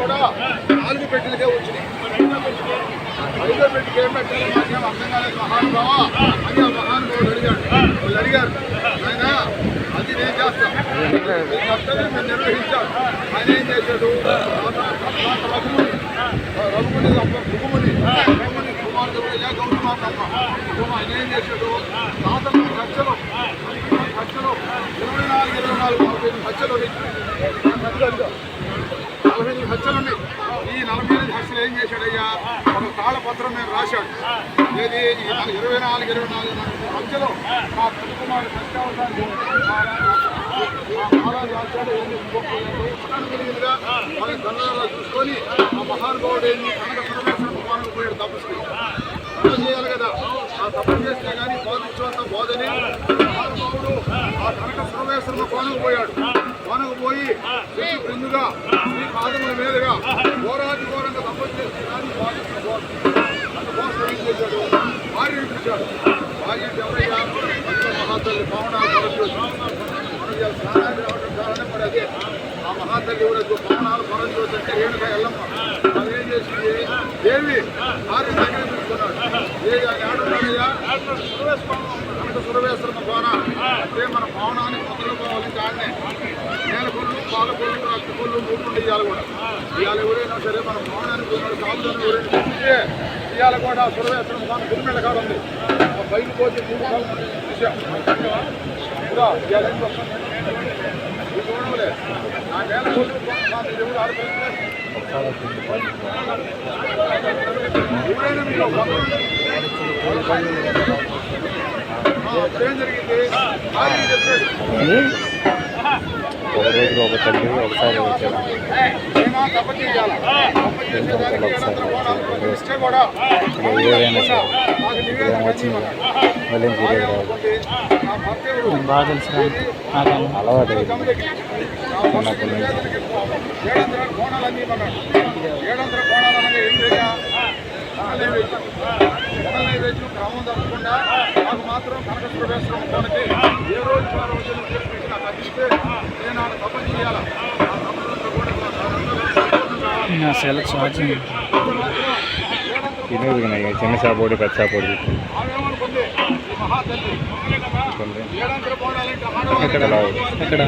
కూడా 4 పెట్టెలకే వచ్చినాయి. 5వ పెట్టెకి ఏం పెట్టాలి మాకేం అర్థం కాలేదు మహానుభావ అని ఆ మహానుభావుడు అడిగాడు. వాళ్ళు అడిగారు, ఆయన అది నేను చేస్తాను, కర్తవ్యం నేను నిర్వహించాను. ఆయన ఏం చేశాడు, రఘుముని కుమారుడు గౌతమాతమ్మ ఆయన ఏం చేశాడు, తాతలు ఖర్చులు 24 ఖర్చులు 45 ఖర్చులు ఉన్నాయి. ఈ 45 ఖర్చులు ఏం చేశాడయ్యా, ఒక తాళపత్రం నేను రాశాడు. ఏది 24 ఖర్చులు మా కుమారుడు సత్యావతాన్ని వాళ్ళని కన్నడలో చూసుకొని ఆ మహానుభావుడు ఏంటి కనక సర్వేశ్వర భగవానికి పోయాడు తపస్సు చేయాలి కదా. ఆ తపస్సు చేస్తే కానీ బోధించేంత బోధని మహానుభావుడు ఆ కనక సర్వేశ్వర కోనకు పోయాడు. కోనకు పోయి ముందుగా ఈ పాదముల మీదుగా ఘోరాది ఘోరంగా తపస్సు చేస్తే కానీ అంత కోసం ఏం చేశాడు, భార్య వినిపించాడు. భార్య ఎవరయ్యా, మహాతల్లి పవనాలు స్నానాన్ని రావడం కారణం మరి అదే. ఆ మహాతల్లి ఎవరు పవనాలు పరజ్యోతి అంటే రేణుగా ఎల్లమ్మ అదేం చేసింది, దేవి భార్య దగ్గర తీసుకున్నాడు. దేవి ఆయన ఆడున్నాడయ్యా సురవేశ్వరమ్మ కోన అంటే మన పవనాన్ని మొదలు పోవాలి. ఆడనే నేలకొల్లు పాలకొల్లు రక్తకొల్లు 3 నుండి ఇవాళ కూడా ఇవాళ ఎవరైనా సరే మన పవనానికి కొన్నాడు కాపుదాన్ని ఎవరైనా చూస్తే ఇవాళ కూడా సురవేశ్వరమ్మ కోన గురిమెళ్ళ కాడ ఉంది. బయలు పోతే 3 సార్లు చూసాం కూడా ఇవాళ ఏం వస్తుంది చూడలే. నా నేలకొల్లు ఎవరు ఆడుతున్నారు ఎవరైనా మీరు ఏం జరిగింది ఒక రోజులో ఒక తల్లి ఒకసారి వచ్చాను. ఏదైనా సరే ఏం వచ్చింది మళ్ళీ బాగా తెలుసు అలవాటు చిన్నప్పటి నుంచి. 700 కోణాలన్నీ మన్నాడు. 700 కోణాలు అనగా ఏం లేదా నైవేద్యం క్రమం తప్పకుండా నాకు మాత్రం కనక సురవేశ్వరం కోనకి ఏ రోజు 4 రోజులు చేసి నాకు అందిస్తే నేను ఆడ తపస్సు చేయాలి. చిన్న చాపోడి పెద్ద చాపోడి ఆమెమనుకుంది మహాతల్లి 700 కోణాలంటే ఎక్కడ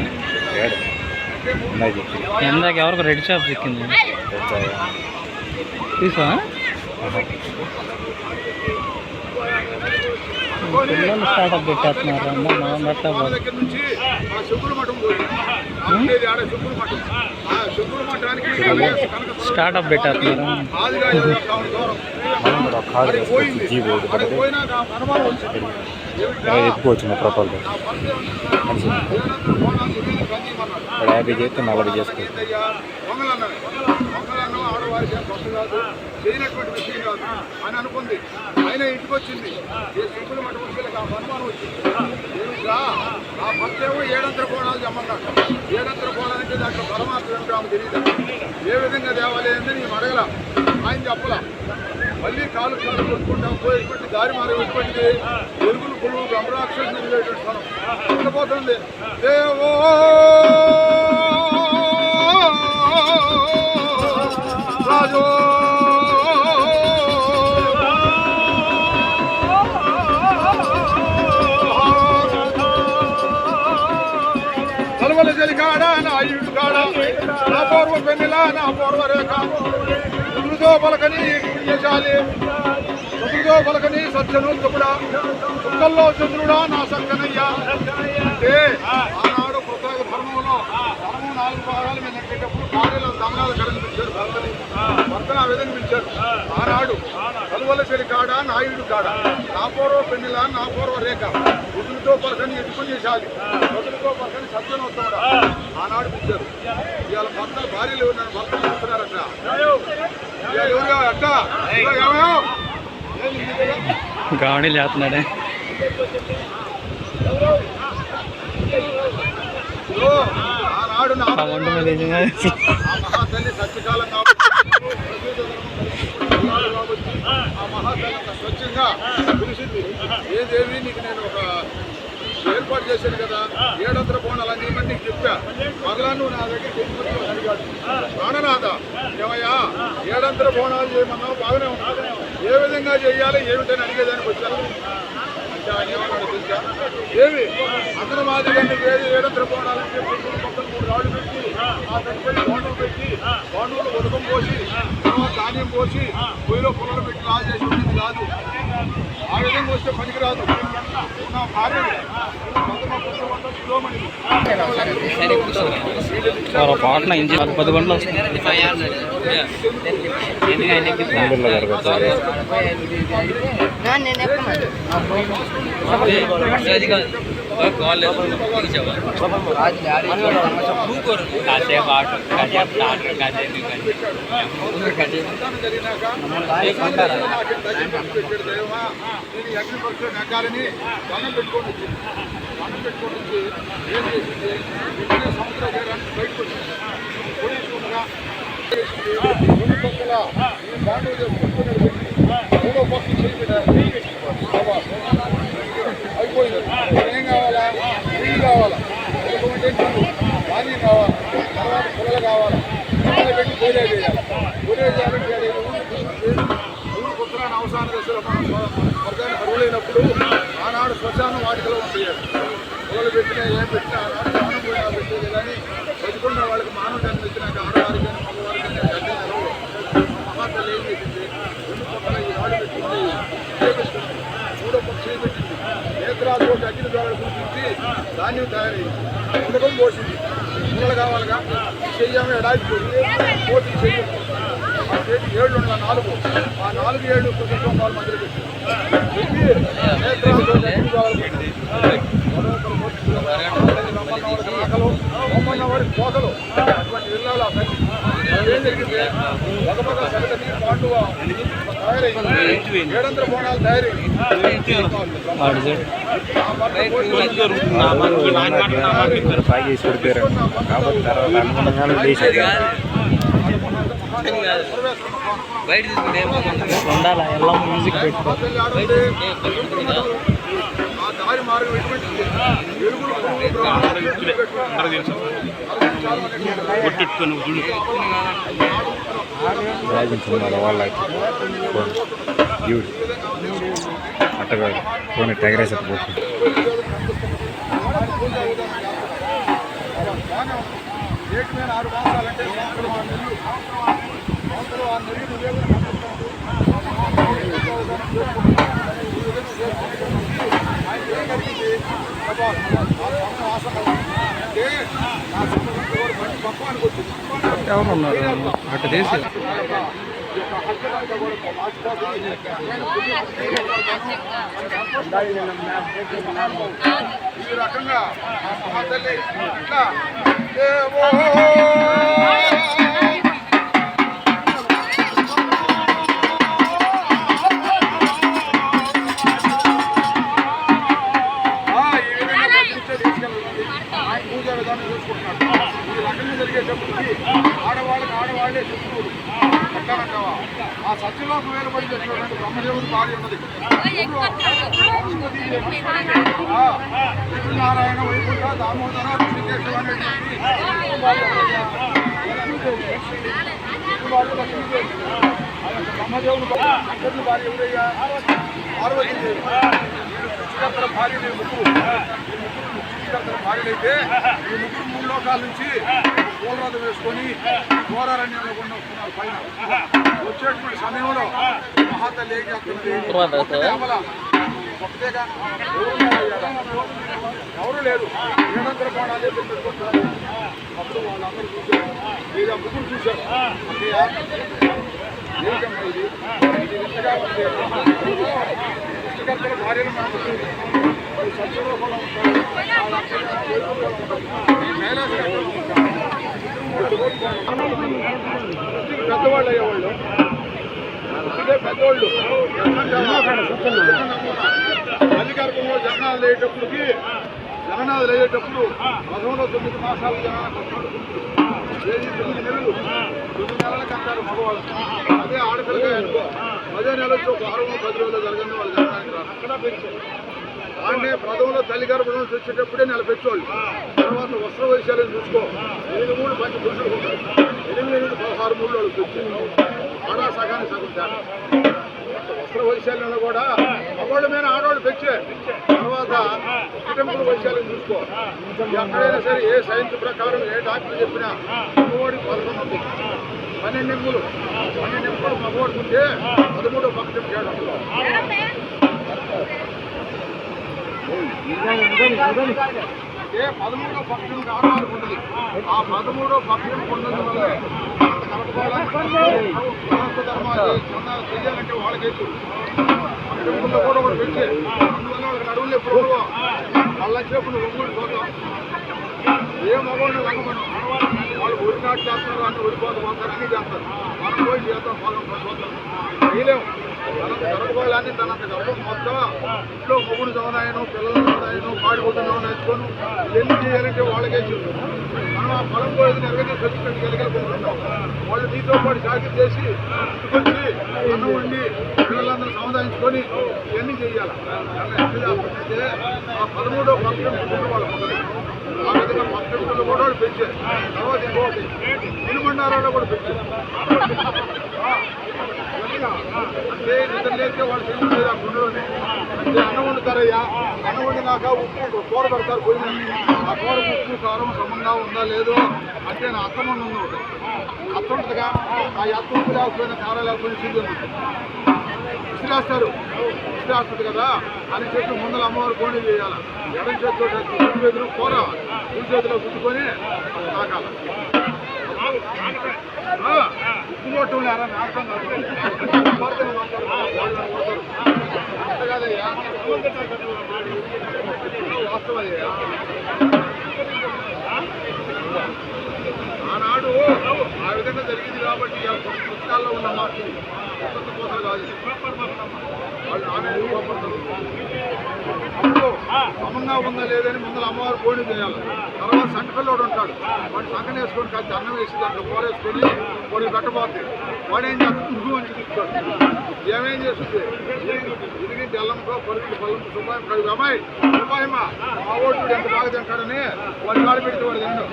ఎందాక ఎవరికి రెడ్ షాప్ చిక్కింది తీసా పిల్లలు స్టార్ట్అప్ పెట్టేస్తున్నారు. దగ్గర నుంచి ఆ శుక్రుడు మఠం స్టార్ట్అప్ పెట్టేస్తున్నారు. ఎక్కువచ్చు మెట్రోపాల్ 50 చేస్తే 40 చేసుకోవచ్చు. ఆడవారికి కొత్త కాదు, చేయనటువంటి విషయం కాదు అని అనుకుంది. ఆయన ఇంటికి వచ్చింది. ఏ శుక్రుడు మఠం వచ్చి ఆ అనుమానం వచ్చింది. ఏమిట్రా ఆ భర్త ఏమో 700 కోణాలు చెప్పన్నాడు. 700 కోణాలంటే దాంట్లో పరమాత్మ ఏమిటో ఆమె తెలియదు. ఏ విధంగా తేవాలి అని నేను అడగల, ఆయన చెప్పలా. మళ్ళీ కాలు కొట్టుకుంటాం పోయేటువంటి దారి మారేటువంటి వెలుగులు పులుగు బ్రహ్మరాక్షసు నిలివేటువంటి మనం ఉండబోతుంది. దేవో రాజో కలవల జలి కాడ నా ఈడు కాడ నా పూర్వ పెన్నిలా నా పూర్వ రేఖ రుద్రుదో పలకని పుణ్యశాలి రుద్రుదో పలకని సత్యనోత్తముడా చుక్కల్లో చంద్రుడా నా సంకనయ్య. అంటే ఆనాడు కృతజ్ఞ ధర్మంలో ధర్మం 4 భాగాల మీద నడిచేటప్పుడు భార్యలో దమనాలు కనిపించారు. భర్తను ఆ విధంగా పిలిచారు. ఆనాడు కలువల చెలి కాడ నాయుడు కాడ నా పూర్వ పెన్నిలా నా పూర్వ రేఖ రుద్రుతో పలకని పుణ్యశాలి రుద్రుతో పలకని సత్యనోత్తముడా ఆనాడు పిలిచారు. ఇవాళ భర్తలు భార్యలు ఎవరు భర్తలు చూస్తున్నారట. ఎవరు అట్ట గాడి లేస్తున్నాడే ఆనాడు మహాతల్లి సత్యకాలం ఆ మహాతల్లి స్వచ్ఛంగా పిలిచింది. ఏదేవి నీకు నేను ఒక ఏర్పాటు చేశాను కదా, 700 కోణాలు అన్ని నీకు చెప్పా. మరలా నువ్వు నా దగ్గర అడిగాడు ప్రాణనాథ ఏమయ్యా ఏడంతర బోనాలు చేయమన్నావు, బాగానే ఉన్నాడు. ఏ విధంగా చేయాలి ఏమిటని అడిగేదానికి వచ్చాను. అంటే ఆయన ఏమన్నాడు తెలుసా, ఏమి అందరూ మాదిరిగా ఏడంతర బోనాలు అంటే మొత్తం 3 రాళ్ళు పెట్టి ఆ తదుపరి బాండులు పెట్టి బాండులు ఉదకం పోసి తర్వాత ధాన్యం పోసి పొయ్యిలో పొలాలు పెట్టి లా చేసి ఉండేది కాదు. ఆ విధంగా వస్తే పనికిరాదు. నా భార్య పాటన ఇంజిన్ 10 గంటలు వస్తుంది. నెగ్గాలని దండం పెట్టుకొని వచ్చింది. దండం పెట్టుకొని వచ్చి ఏం చేసింది, సంవత్సరాలు చేయడానికి బయటకు వచ్చింది. పోలీసుకుండగా 2 పక్కల ఈ బాండ్లు చేసుకుంటున్నాడు పెట్టి 3వ పక్క అయిపోయింది. ఏం కావాలా, నీళ్ళు కావాలా, ఎందుకంటే ధాన్యం కావాలా, తర్వాత పిల్లలు కావాలా, పిల్లలు పెట్టి పూజ చేయాలి. పూజ చేయాలంటే ఊరు పుత్రాన్ని అవసరాన్ని దశలో మనం స్వర్గానికి అరువులైనప్పుడు ఆనాడు శ్మశానం వాటికలో ఉంటాయి. పూలు పెట్టినా ఏం పెట్టినా ఆనాడు స్నానం పోయినా పెట్టేది. కానీ బతుకున్న వాళ్ళకి మానవ జన్మ ఇచ్చినాక ఆడవారికి కానీ మగవారికి కానీ గడ్డ నెలవు మహాత్మలు ఏం చేసింది, 2 పక్కల ఈ రాళ్ళు పెట్టింది, చేపెట్టింది, 3వ పక్క చేపెట్టింది, నేత్రాలు అగ్ని ద్వారా గుర్తించి ధాన్యం తయారైంది, ఉదకం పోసింది. పిల్లలు కావాలిగా చెయ్యమే ఎడాయిపోయి పోటీ చెయ్యదు. ఆ చేతి 7 ఉండాలి, 4 ఆ 4 7 కుటుంబాలు మధ్యలో పెట్టి నేత్రాలతో అగ్ని ద్వారా రమ్మన్న వారికి కోకలు అటువంటి ఇళ్ళలో ఏం జరిగింది, ఒక పక్క సరిగతి పాండువ తయారైంది, ఏడంతర బోనాలు తయారైంది. బయట తీసుకుంటే ఉండాలా ఎలా మ్యూజిక్ పెట్టుకో. ఆ దారి మార్గం ఎటువంటిది, వాళ్ళకి అట్టగా ఫోన్ టైగరేసి పోతుంది. ఏటి మీద 6 మాసాలంటే సంవత్సరం 6 నెలలు, సంవత్సరం 6 నెలలు ఆయన ఏం కలిగింది అంటే నా సంబంధించిన మంచి పక్వానికి వచ్చింది. ఎవరు ఉన్నారు అట్ట చేసి ఈ రకంగా మహాతల్లి ఇట్లా పూజా విధానం చూసుకుంటున్నాడు. ఈ రకంగా జరిగేటప్పటికి ఆడవాళ్ళకి ఆడవాళ్లే శత్రువులు పట్టానంటావా. ఆ సత్యలోకం వేలుబడి చేసినటువంటి బ్రహ్మదేవుడి భార్య ఉన్నది నారాయణ వైకుంఠ దామోదర ఋషికేశం అనేటువంటి బ్రహ్మదేవుడు శంకరుని భార్య ఎవరయ్యా, పార్వతీదేవి. సృష్టికర్తల భార్య ముగ్గురు, సృష్టికర్తల భార్యలైతే ఈ ముగ్గురు 3 లోకాల నుంచి పూలరథం వేసుకొని ఘోరారణ్యంలో కూడా వస్తున్నారు. పైన వచ్చేటువంటి సమయంలో మహాతల్లి ఏం చేస్తుంది, ఒకటేగా ఎవరు లేరు, ఏడంతర కోణాలే పెట్టుకుంటున్నారు. అప్పుడు వాళ్ళందరూ చూశారు, లేదా ముగ్గురు చూశారు. ఏమిటమ్మా ఇది ఇంతగా ఉంది, సృష్టికర్తల భార్యను మనం సత్యరూపంలో ఉంటారు, పెద్దవాళ్ళు అయ్యేవాళ్ళు, పెద్దవాళ్ళు అధికారంలో జగనాలు అయ్యేటప్పటికి జగన్నాథులు అయ్యేటప్పుడు రథంలో 9 మాసాలు జనాలకు 9 నెలలు 9 నెలలకు అంటారు మగవాళ్ళు. అదే ఆడపిల్లగా అనుకో 10 నెలలు వచ్చి ఒక 6 10 రోజులు జరగని వాళ్ళు జగనానికి రాదు. అక్కడ పెంచారు. దాన్నే ప్రథంలో తల్లి గర్భం నుంచి వచ్చేటప్పుడే నెల పెంచోళ్ళు. తర్వాత వస్త్ర వైశాల్యం చూసుకో, 8 3 మంచి పురుషులు ఉంటారు, 8 8 16 3 వాళ్ళు పెంచారు. ఆడ సగానికి సగం తేడా. వస్త్ర వైశాల్యంలో కూడా మగవాళ్ళ మీద ఆడవాళ్ళు పెంచే తర్వాత కుటుంబ వైశాల్యం చూసుకో. ఎక్కడైనా సరే ఏ సైన్స్ ప్రకారం ఏ డాక్టర్ చెప్పినా మగవాడికి 11 ఉంది, 12 నింపులు మగవాడికి ఉంటే 13 పక్షం తేడా. ఏ 13 పక్షం ఆడవాళ్ళకు ఉంటుంది. ఆ 13 పక్షం ఉన్నందు వల్ల చెయ్యాలంటే వాళ్ళకి కుటుంబంలో కూడా ఒకటి పెంచే అందువల్ల వాళ్ళకి నడువులు ఎప్పుడు వాళ్ళ చెప్పు నువ్వు ఒంగోలు చూద్దాం. ఏ మగవాడిని లంగమను వాళ్ళు ఒడినాటు చేస్తారు అంటే ఒడిపోతూ పోతారు, అన్నీ చేస్తారు. మనం పోయి చేస్తాం, చూద్దాం చేయలేము. తనంత గర్భకోళాన్ని తనంత గర్భం మొత్తం ఇంట్లో మొగుడు చదవనాయను, పిల్లల చదవనాయను, పాడిపోతున్న చదవనాయించుకొని ఎన్ని చేయాలంటే వాళ్ళకే చూడు. మనం ఆ పొలం పోయేది నెరవేసి ఖచ్చితంగా గెలగలుగుతున్నాం. వాళ్ళు నీతో పాటు సాగిరి చేసి ఇంటికొచ్చి అన్నం వండి పిల్లలందరూ సముదాయించుకొని ఇవన్నీ చేయాలి. ఎట్లా చేస్తుంటే ఆ 13వ పక్షం కుటుంబం వాళ్ళ మొదలు ఆ విధంగా పక్షులు కూడా పెంచారు. తర్వాత ఇంకోటి ఇనుమండారాలో కూడా పెంచారు. అంటే నిద్ర లేస్తే వాళ్ళు తెలియదు ఆ గుండెలోనే. అంటే అన్నం వండుతారయ్యా, అన్నం వండినాక ఉప్పు కూర పెడతారు పోయిన ఆ కూర ఉప్పు కారం సమంగా ఉందా లేదో అంటే నా అత్తమ్మ ఉంది ఒకటి అత్త ఉంటుందిగా. ఆ అత్త ఉప్పు లేకపోయినా కారం లేకపోయినా సిద్ధం విసిరేస్తారు. విసిరేస్తుంది కదా అని చెప్పి ముందర అమ్మవారు కోణి చేయాలి. ఎడం చేతిలో కుడి చేతిలో కూర కుడి చేతిలో గుద్దుకొని తాకాల. ఉప్పు కొట్టం లేరా నాటం కాదు కాదయ్యా, వాస్తవయ్యా. ఆనాడు ఆ విధంగా జరిగింది కాబట్టి పుస్తకాల్లో ఉన్న మార్పులు కొత్త కోసలు కాదు. వాళ్ళు నాణ్యత కోపడతారు. అప్పుడు సమంగా ఉందా లేదని ముందర అమ్మవారు కోడి చేయాలి. తర్వాత సంకల్లోడు ఉంటాడు, వాడు సంకన వేసుకొని కాదు అన్నం వేసి దాంట్లో కూర వేసుకొని వాడి పెట్టబోతుంది. వాడు ఏం చేస్తాడు, ఉరుగు అని చూస్తాడు. ఏమేం చేస్తుంది ఇదిగి బెల్లంతో పరుపులు బల్లంతో సుపాయం కడుగు అమ్మాయి సుపాయమ్మా మా ఓటు ఎంత బాగా తింటాడని వాడు కాడు పెడితే వాడు తిండు.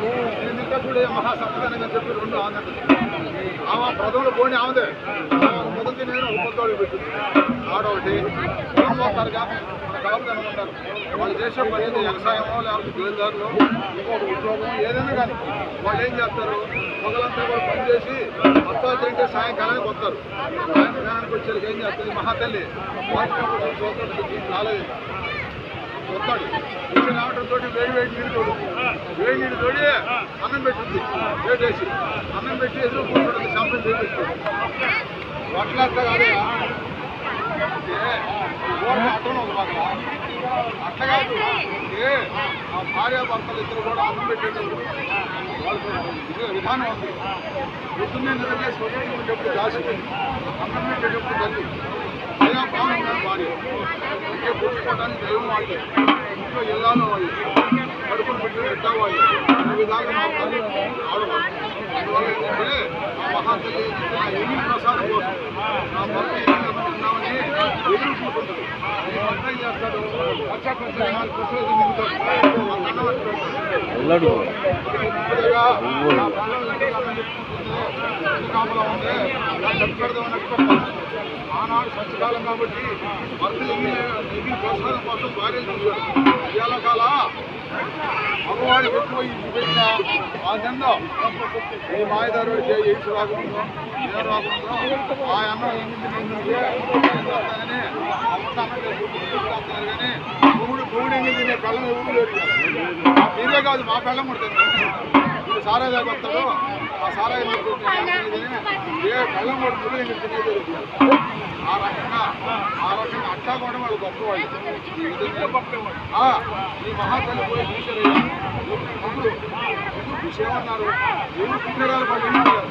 నేను ఇంకా చూడే మహాసప్తనంగా చెప్పి 2 ఆనంద ఆమె ప్రథమలో పోనీ ఆమెదే మొదటి నేను ఉపతోడు పెట్టింది. ఆడొకటి ఏం పోతారుగా మన కాపుదనం ఉంటారు. వాళ్ళు చేసే పని వ్యవసాయమో లేకపోతే జోలిదారులు ఇంకొక ఉద్యోగం ఏదైనా కానీ వాళ్ళు ఏం చేస్తారు, మొదలంతా కూడా పనిచేసి మొత్తం తింటే సాయంకాలానికి వస్తారు. సాయంకాలానికి వచ్చేసరికి ఏం చేస్తుంది మహాతల్లి రాలేదు వస్తాడు. వచ్చిన ఆటంతో వేడి నీళ్ళు తోడు వేడి నీళ్ళు తోడి అన్నం పెట్టుద్ది. వేటేసి అన్నం పెట్టి ఎదురు కూర్చోండి శాంతం చేపిస్తుంది. అట్లా అట్లా కాదు అర్థం ఒక బాగా అట్లా కాదు. ఆ భార్యాభర్తలు ఇద్దరు కూడా అన్నం పెట్టేటప్పుడు వాళ్ళకి విధానం ఉంది. పొద్దున్నే నిద్రలేసి వచ్చేటప్పుడు దాచిపోయింది అన్నం పెట్టేటప్పుడు తల్లి దైవం బాగుంది భార్య ఇంకే పుట్టుకోవడానికి దైవం వాళ్ళు ఇంట్లో ఇళ్ళలో వాళ్ళు కడుపులు పెట్టి ఎట్టా వాళ్ళు ఈ విధాలుగా మా తల్లి ఆడవాళ్ళు. అందువల్ల ఏంటంటే ఆ మహాతల్లి ఆ ఎన్ని ప్రసాదం కోసం నా భర్త ఉన్నామని ఎదురు కూర్చుంటారు. ఈ భర్త ఏం చేస్తాడు వచ్చా కొంచెం 4 పుస్తకాలు మిగుతాడు అన్నం అంటే కాపలా ఉంటే డబ్బు పెడదామన్నట్టు పెట్టాలి. ఆనాడు సత్యకాలం కాబట్టి భర్తలు ఎగిరి ప్రసాదం కోసం భార్యలు చూశారు. ఇవాళ కాల మగవాడికి ఎక్కువ ఇంటి పెట్టిన ఆ జెండా ఈ మాయదారు ఎయిడ్స్ రాకముందో ఏం రాకముందో ఆ అన్నం ఎంగింది చేస్తానని అమ్మంటే అన్నం చేస్తారు కానీ పొగుడు ఎంగింది నేను కళ్ళం ఎవరు లేదు. మీరే కాదు మా కళ్ళం కూడా ఇది సారా దాకా వస్తాడు ఆ సారా ఏ కళ్ళం కూడా పొగుడు ఎంగి తినేది. ఆ రకంగా అట్టా కూడా వాళ్ళు గొప్పవాళ్ళు. ఈ మహాతల్లి పోయి చూసారయ్యా ముందు విషయమన్నారు ఎవరు పుట్టినరాలు వాళ్ళు ఏమన్నారు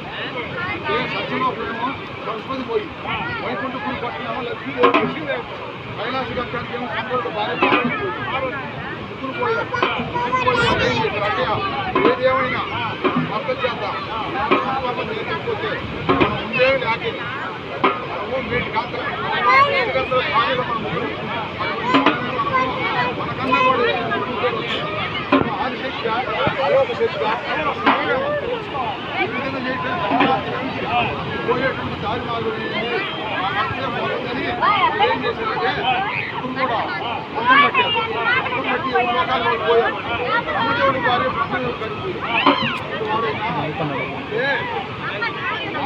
ఏ సత్యలోపేమో సంస్కృతి పోయి వైకుంఠపురి పట్టినామో లక్ష్మీదేవి కైలాస గట్టానికి ఏమో సంపూర్ణ భార్య ముగ్గురు పోయారు. ఏదేమైనా భర్త చేత లేకపోతే మనం ఉండేవి లేకేది మేటి కాంతలు మనకన్నా కూడా ఆదిశక్తి అలోకశక్తి ఈ విధంగా చేయటం పోయేటువంటి దారి మార్గం ఆ మనసే పోతుందని ఏం చేశారంటే ఇప్పుడు కూడా మొత్తం పట్టారు. మొత్తం పట్టి ఎవరి లోకాలు వాళ్ళు పోయారు. బ్రహ్మదేవుడు వారి బ్రహ్మదేవుడు కడిపోయి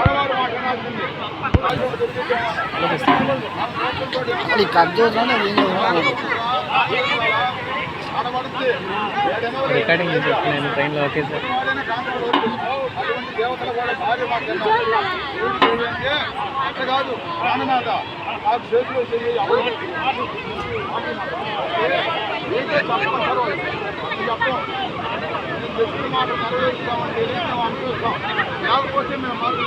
ఆడవారు మాట్లాడాల్సిందే రికార్డింగ్ చేసేస్తున్నాను ట్రైన్లో ఓకే సార్. అటువంటి దేవతల కూడా భార్య మాట్లాడాలంటే అట్లా కాదు ప్రాణనాథ నాకు చేతిలో చెయ్యి ఎవరు చెప్పం చెప్పిన మాట నెరవేరుస్తామంటే మేము అనుభవిస్తాం లేకపోతే మేము మార్పులు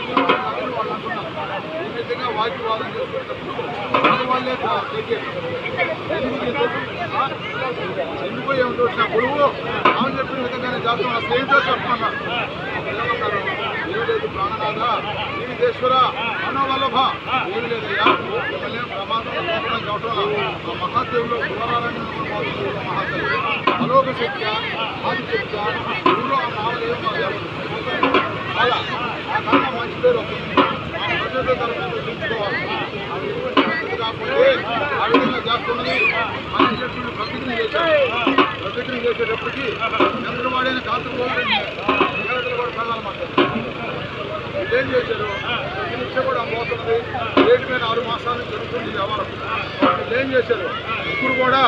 వాళ్ళు అంటున్నాం. ఈ విధంగా వాక్యవాదం చేసుకునేటప్పుడు వాళ్ళే ఎందుకు ఏమిటో వచ్చిన గొడువు ఆమె చెప్పిన విధంగానే చేస్తాం. అసలు ఏంటో చెప్పమన్నారు. ఏమన్నారు? ఏమి లేదు ప్రాణనాథ జీవితేశ్వర మనోవల్లభ ఏమి లేదయ్యా మిమ్మల్ని ప్రమాదం కావటం ఆ మహాదేవులో కుమారాన్ని మహాదేవుడు అలోక శక్తి ఆది శక్తి ఊళ్ళో ఆ నామదేవం అలా ఆ కన్నా మంచి పేరు వస్తుంది. ఆ ప్రజల తరఫున చూసుకోవాలి. కాకపోతే ఆ విధంగా చేస్తున్నది మన చెట్లు ప్రతిజ్ఞ చేశారు. ప్రతిజ్ఞ చేసేటప్పటికి చంద్రవాడైన కాంతపోయి కూడా ప్రధానమంటారు. ఏం చేశారు? నిత్య కూడా మోతున్నది రేటు మీద 6 మాసాల నుంచి జరుగుతుంది వ్యవహారం. ఏం చేశారు? ఇప్పుడు కూడా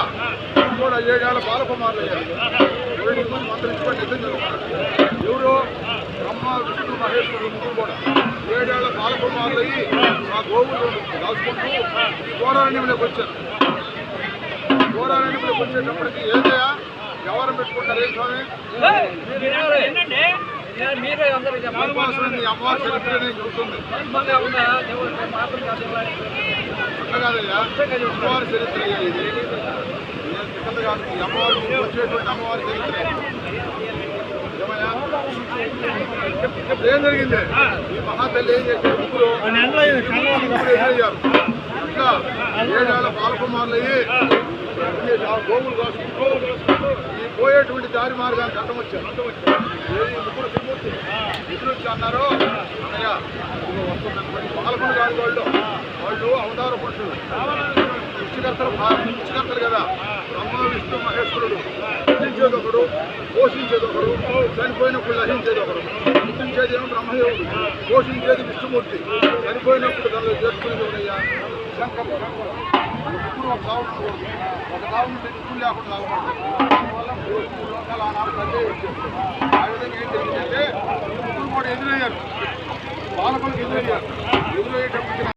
7 ఏళ్ల బాలకుమారులు అయ్యారు. 2 మంది మంత్రించుకొని నిజం జరుగుతున్నారు. ఎవరు? బ్రహ్మ విష్ణు మహేశ్వరుడు ముగ్గురు కూడా 7 ఏళ్ల బాలకుమారులు అయ్యి ఆ గోవులు దాచుకుంటూ ఈ ఘోరారణ్యంలోకి వచ్చారు. ఘోరారణ్యంలోకి వచ్చేటప్పటికి ఏదయ్యా వ్యవహారం పెట్టుకుంటారు. ఏం స్వామి అమ్మవారి చరిత్రనే చెబుతుంది. అట్లా కాదయ్యా అమ్మవారి చరిత్ర ఇది కాదు. ఈ అమ్మవారి వచ్చేటువంటి అమ్మవారి చరిత్ర ఏమయ్యా ఏం జరిగింది? ఈ మహాతల్లి ఏం చేశారు? ముగ్గురు ఎదురయ్యారు. ఇంకా 7 ఏళ్ల బాలకుమారులు అయ్యి గోవులు కాసుకుంటూ ఈ పోయేటువంటి దారి మార్గానికి అడ్డం వచ్చారు. ముగ్గురు త్రిమూర్తి ఎదురు వచ్చి అన్నారు అన్నయ్య వస్తుందనుకోండి. బాలకులు కాదు వాళ్ళు అవతార పురుషులు సృష్టికర్తలు కదా. బ్రహ్మ విష్ణు మహేశ్వరుడు సృష్టించేది ఒకడు, పోషించేది ఒకడు, చనిపోయినప్పుడు లహించేది ఒకడు. సృష్టించేది ఏమో బ్రహ్మదేవుడు, పోషించేది విష్ణుమూర్తి, చనిపోయినప్పుడు దానిలో చేర్చుకునేది ఎవరయ్యా? శంకరుడు. ముగ్గురు ఒక సాగు ఒక సాగు నుండి నిప్పులు లేకుండా లాగబడతారు. దానివల్ల 3 లోకాలు ఆనాడు తల్లి వచ్చేస్తారు. ఆ విధంగా ఏం జరిగిందంటే ముగ్గురు కూడా ఎదురయ్యారు. బాలకులకు ఎదురయ్యారు. ఎదురయ్యేటప్పటికి